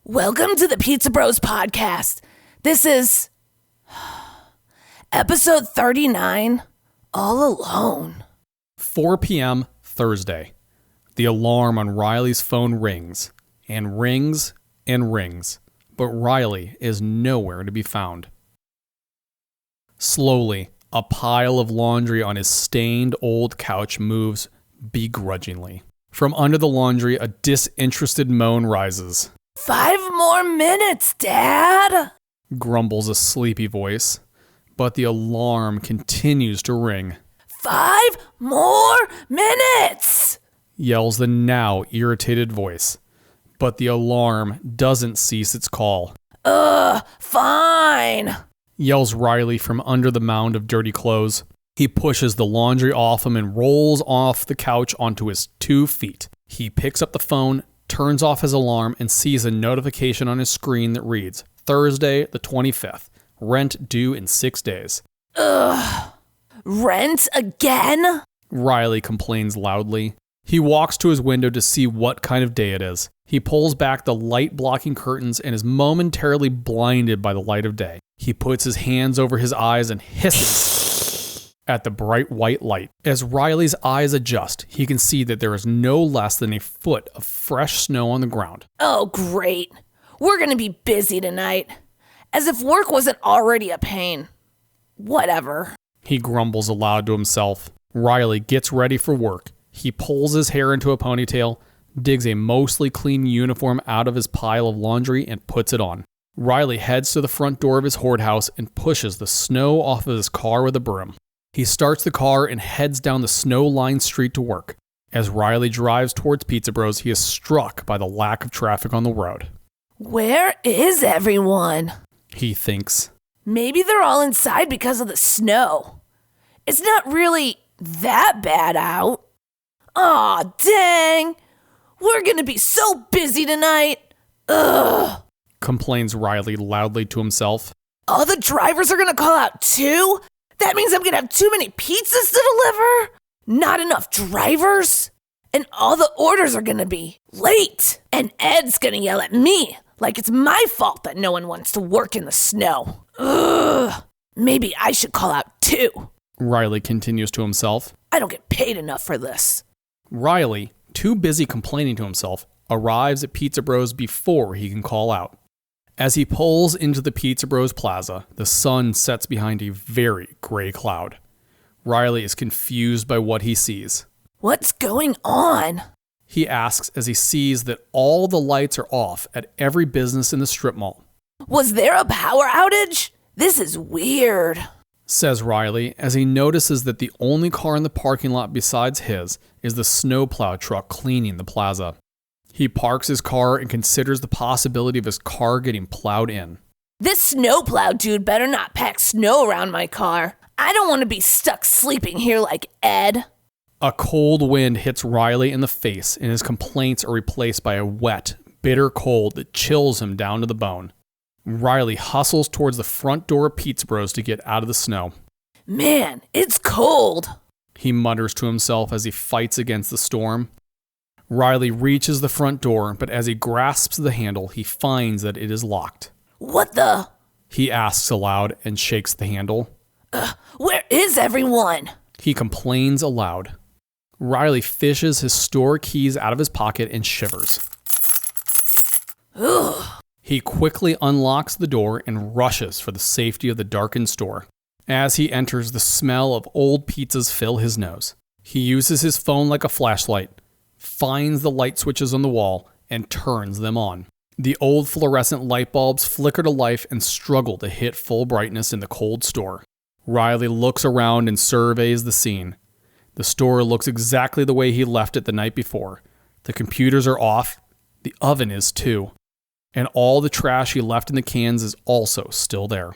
Welcome to the Pizza Bros podcast. This is episode 39, All Alone. 4 p.m. Thursday. The alarm on Riley's phone rings, and rings, and rings, but Riley is nowhere to be found. Slowly, a pile of laundry on his stained old couch moves begrudgingly. From under the laundry, a disinterested moan rises. 5 more minutes, Dad, Grumbles a sleepy voice, but the alarm continues to ring. 5 more minutes! Yells the now irritated voice, but the alarm doesn't cease its call. Fine. Yells Riley from under the mound of dirty clothes. He pushes the laundry off him and rolls off the couch onto his 2 feet. He picks up the phone, turns off his alarm, and sees a notification on his screen that reads, Thursday the 25th, rent due in 6 days. Rent again? Riley complains loudly. He walks to his window to see what kind of day it is. He pulls back the light-blocking curtains and is momentarily blinded by the light of day. He puts his hands over his eyes and hisses at the bright white light. As Riley's eyes adjust, he can see that there is no less than a foot of fresh snow on the ground. Oh, great. We're gonna be busy tonight. As if work wasn't already a pain. Whatever. He grumbles aloud to himself. Riley gets ready for work. He pulls his hair into a ponytail, digs a mostly clean uniform out of his pile of laundry, and puts it on. Riley heads to the front door of his hoard house and pushes the snow off of his car with a broom. He starts the car and heads down the snow-lined street to work. As Riley drives towards Pizza Bros, he is struck by the lack of traffic on the road. Where is everyone? He thinks. Maybe they're all inside because of the snow. It's not really that bad out. Aw, dang. We're gonna be so busy tonight. Ugh. Complains Riley loudly to himself. All the drivers are gonna call out too? That means I'm gonna have too many pizzas to deliver? Not enough drivers? And all the orders are gonna be late. And Ed's gonna yell at me like it's my fault that no one wants to work in the snow. Ugh. Maybe I should call out too. Riley continues to himself. I don't get paid enough for this. Riley, too busy complaining to himself, arrives at Pizza Bros before he can call out. As he pulls into the Pizza Bros Plaza, the sun sets behind a very gray cloud. Riley is confused by what he sees. What's going on? He asks as he sees that all the lights are off at every business in the strip mall. Was there a power outage? This is weird, Says Riley as he notices that the only car in the parking lot besides his is the snowplow truck cleaning the plaza. He parks his car and considers the possibility of his car getting plowed in. This snowplow dude better not pack snow around my car. I don't want to be stuck sleeping here like Ed. A cold wind hits Riley in the face and his complaints are replaced by a wet, bitter cold that chills him down to the bone. Riley hustles towards the front door of Pizza Bros to get out of the snow. Man, it's cold. He mutters to himself as he fights against the storm. Riley reaches the front door, but as he grasps the handle, he finds that it is locked. What the? He asks aloud and shakes the handle. Where is everyone? He complains aloud. Riley fishes his store keys out of his pocket and shivers. Ugh. He quickly unlocks the door and rushes for the safety of the darkened store. As he enters, the smell of old pizzas fill his nose. He uses his phone like a flashlight, finds the light switches on the wall, and turns them on. The old fluorescent light bulbs flicker to life and struggle to hit full brightness in the cold store. Riley looks around and surveys the scene. The store looks exactly the way he left it the night before. The computers are off. The oven is too. And all the trash he left in the cans is also still there.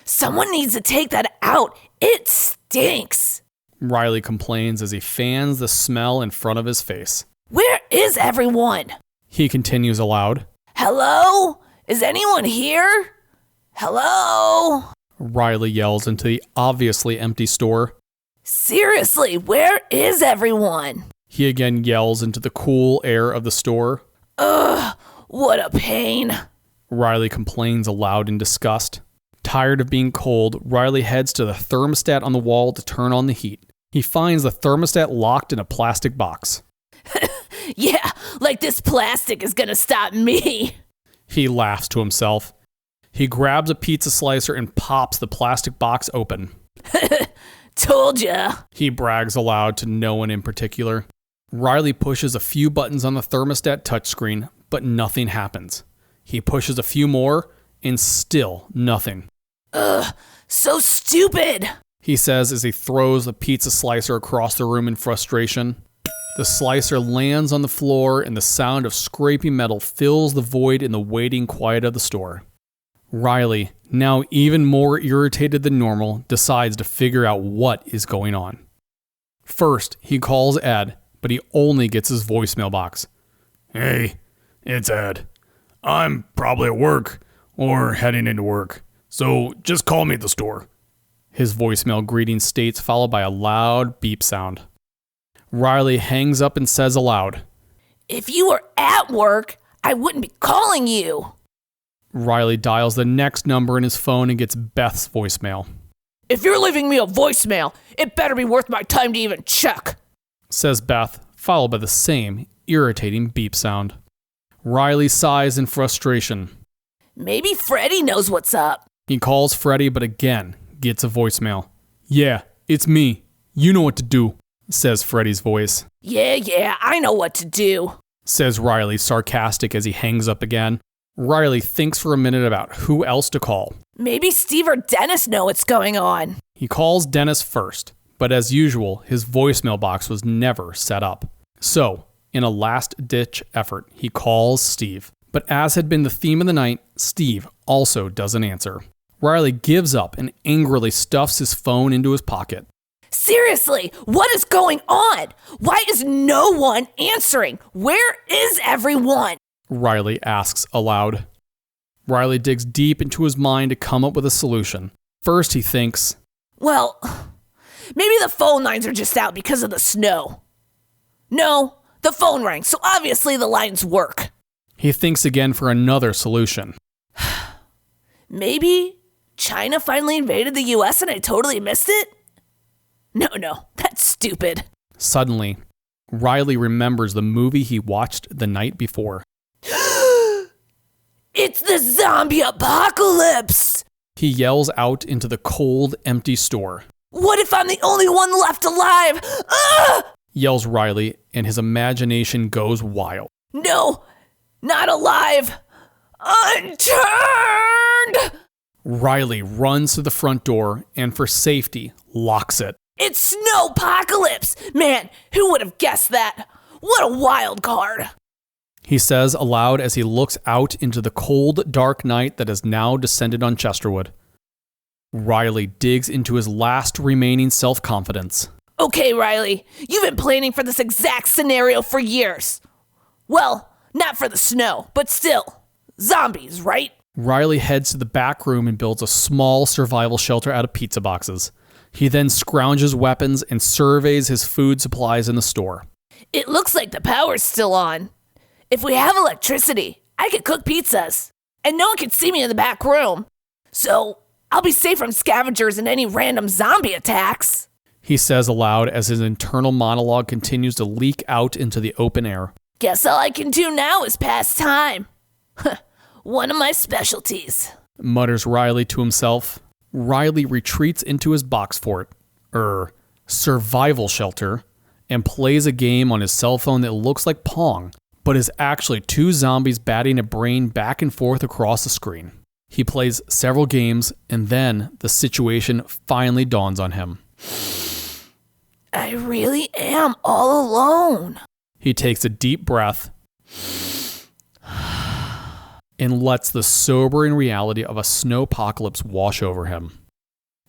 Someone needs to take that out. It stinks. Riley complains as he fans the smell in front of his face. Where is everyone? He continues aloud. Hello? Is anyone here? Hello? Riley yells into the obviously empty store. Seriously, where is everyone? He again yells into the cool air of the store. What a pain. Riley complains aloud in disgust. Tired of being cold, Riley heads to the thermostat on the wall to turn on the heat. He finds the thermostat locked in a plastic box. Yeah, like this plastic is gonna stop me. He laughs to himself. He grabs a pizza slicer and pops the plastic box open. Told ya. He brags aloud to no one in particular. Riley pushes a few buttons on the thermostat touchscreen, but nothing happens. He pushes a few more, and still nothing. Ugh, so stupid. He says as he throws the pizza slicer across the room in frustration. The slicer lands on the floor, and the sound of scraping metal fills the void in the waiting quiet of the store. Riley, now even more irritated than normal, decides to figure out what is going on. First, he calls Ed, but he only gets his voicemail box. Hey, it's Ed. I'm probably at work or heading into work, so just call me at the store. His voicemail greeting states, followed by a loud beep sound. Riley hangs up and says aloud, If you were at work, I wouldn't be calling you. Riley dials the next number in his phone and gets Beth's voicemail. If you're leaving me a voicemail, it better be worth my time to even check, says Beth, followed by the same irritating beep sound. Riley sighs in frustration. Maybe Freddy knows what's up. He calls Freddy, but again gets a voicemail. Yeah, it's me. You know what to do, says Freddy's voice. Yeah, I know what to do, says Riley, sarcastic as he hangs up again. Riley thinks for a minute about who else to call. Maybe Steve or Dennis know what's going on. He calls Dennis first, but as usual, his voicemail box was never set up. So, in a last-ditch effort, he calls Steve. But as had been the theme of the night, Steve also doesn't answer. Riley gives up and angrily stuffs his phone into his pocket. Seriously, what is going on? Why is no one answering? Where is everyone? Riley asks aloud. Riley digs deep into his mind to come up with a solution. First, he thinks, well, maybe the phone lines are just out because of the snow. No, the phone rang, so obviously the lines work. He thinks again for another solution. Maybe China finally invaded the US and I totally missed it? No, that's stupid. Suddenly, Riley remembers the movie he watched the night before. It's the zombie apocalypse! He yells out into the cold, empty store. What if I'm the only one left alive? Ah! Yells Riley, and his imagination goes wild. No, not alive. Unturned! Riley runs to the front door and for safety locks it. It's Snowpocalypse! Man, who would have guessed that? What a wild card! He says aloud as he looks out into the cold, dark night that has now descended on Chesterwood. Riley digs into his last remaining self-confidence. Okay, Riley, you've been planning for this exact scenario for years. Well, not for the snow, but still, zombies, right? Riley heads to the back room and builds a small survival shelter out of pizza boxes. He then scrounges weapons and surveys his food supplies in the store. It looks like the power's still on. If we have electricity, I could cook pizzas, and no one can see me in the back room. So I'll be safe from scavengers and any random zombie attacks. He says aloud as his internal monologue continues to leak out into the open air. Guess all I can do now is pass time. One of my specialties, mutters Riley to himself. Riley retreats into his box fort, survival shelter, and plays a game on his cell phone that looks like Pong, but is actually two zombies batting a brain back and forth across the screen. He plays several games, and then the situation finally dawns on him. I really am all alone. He takes a deep breath and lets the sobering reality of a snowpocalypse wash over him.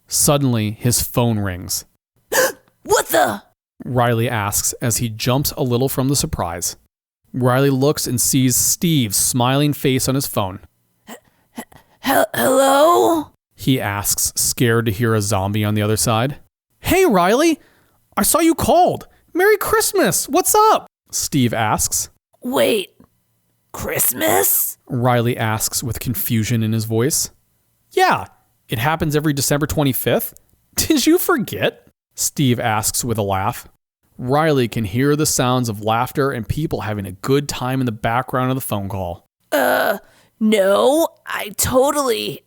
Suddenly, his phone rings. What the? Riley asks as he jumps a little from the surprise. Riley looks and sees Steve's smiling face on his phone. Hello? He asks, scared to hear a zombie on the other side. Hey, Riley! I saw you called. Merry Christmas! What's up? Steve asks. Wait, Christmas? Riley asks with confusion in his voice. Yeah, it happens every December 25th. Did you forget? Steve asks with a laugh. Riley can hear the sounds of laughter and people having a good time in the background of the phone call. No, I totally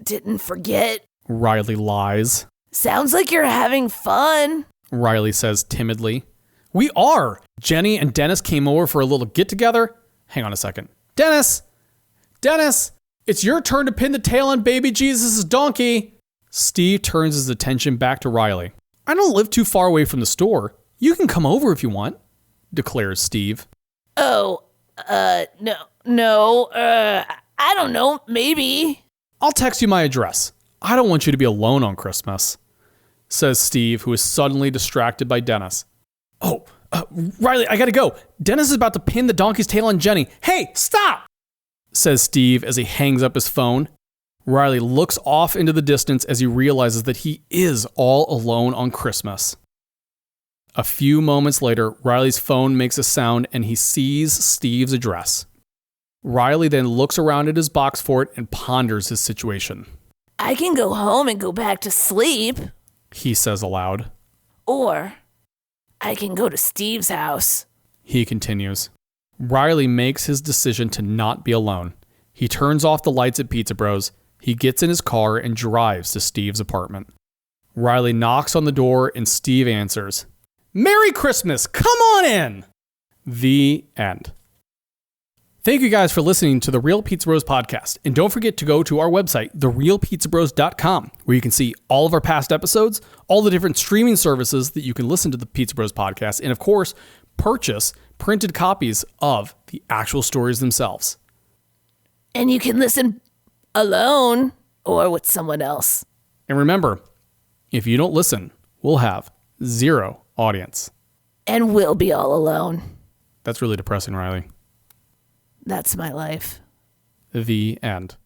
didn't forget. Riley lies. Sounds like you're having fun. Riley says timidly. We are. Jenny and Dennis came over for a little get-together. Hang on a second. Dennis, it's your turn to pin the tail on baby Jesus' donkey. Steve turns his attention back to Riley. I don't live too far away from the store. You can come over if you want, declares Steve. No, I don't know, maybe. I'll text you my address. I don't want you to be alone on Christmas, says Steve, who is suddenly distracted by Dennis. Oh, Riley, I gotta go. Dennis is about to pin the donkey's tail on Jenny. Hey, stop, says Steve as he hangs up his phone. Riley looks off into the distance as he realizes that he is all alone on Christmas. A few moments later, Riley's phone makes a sound and he sees Steve's address. Riley then looks around at his box fort and ponders his situation. I can go home and go back to sleep. He says aloud. Or I can go to Steve's house. He continues. Riley makes his decision to not be alone. He turns off the lights at Pizza Bros. He gets in his car and drives to Steve's apartment. Riley knocks on the door and Steve answers. Merry Christmas! Come on in! The end. Thank you guys for listening to the Real Pizza Bros podcast. And don't forget to go to our website, therealpizzabros.com, where you can see all of our past episodes, all the different streaming services that you can listen to the Pizza Bros podcast, and of course, purchase printed copies of the actual stories themselves. And you can listen alone or with someone else. And remember, if you don't listen, we'll have 0 audience. And we'll be all alone. That's really depressing, Riley. That's my life. The end.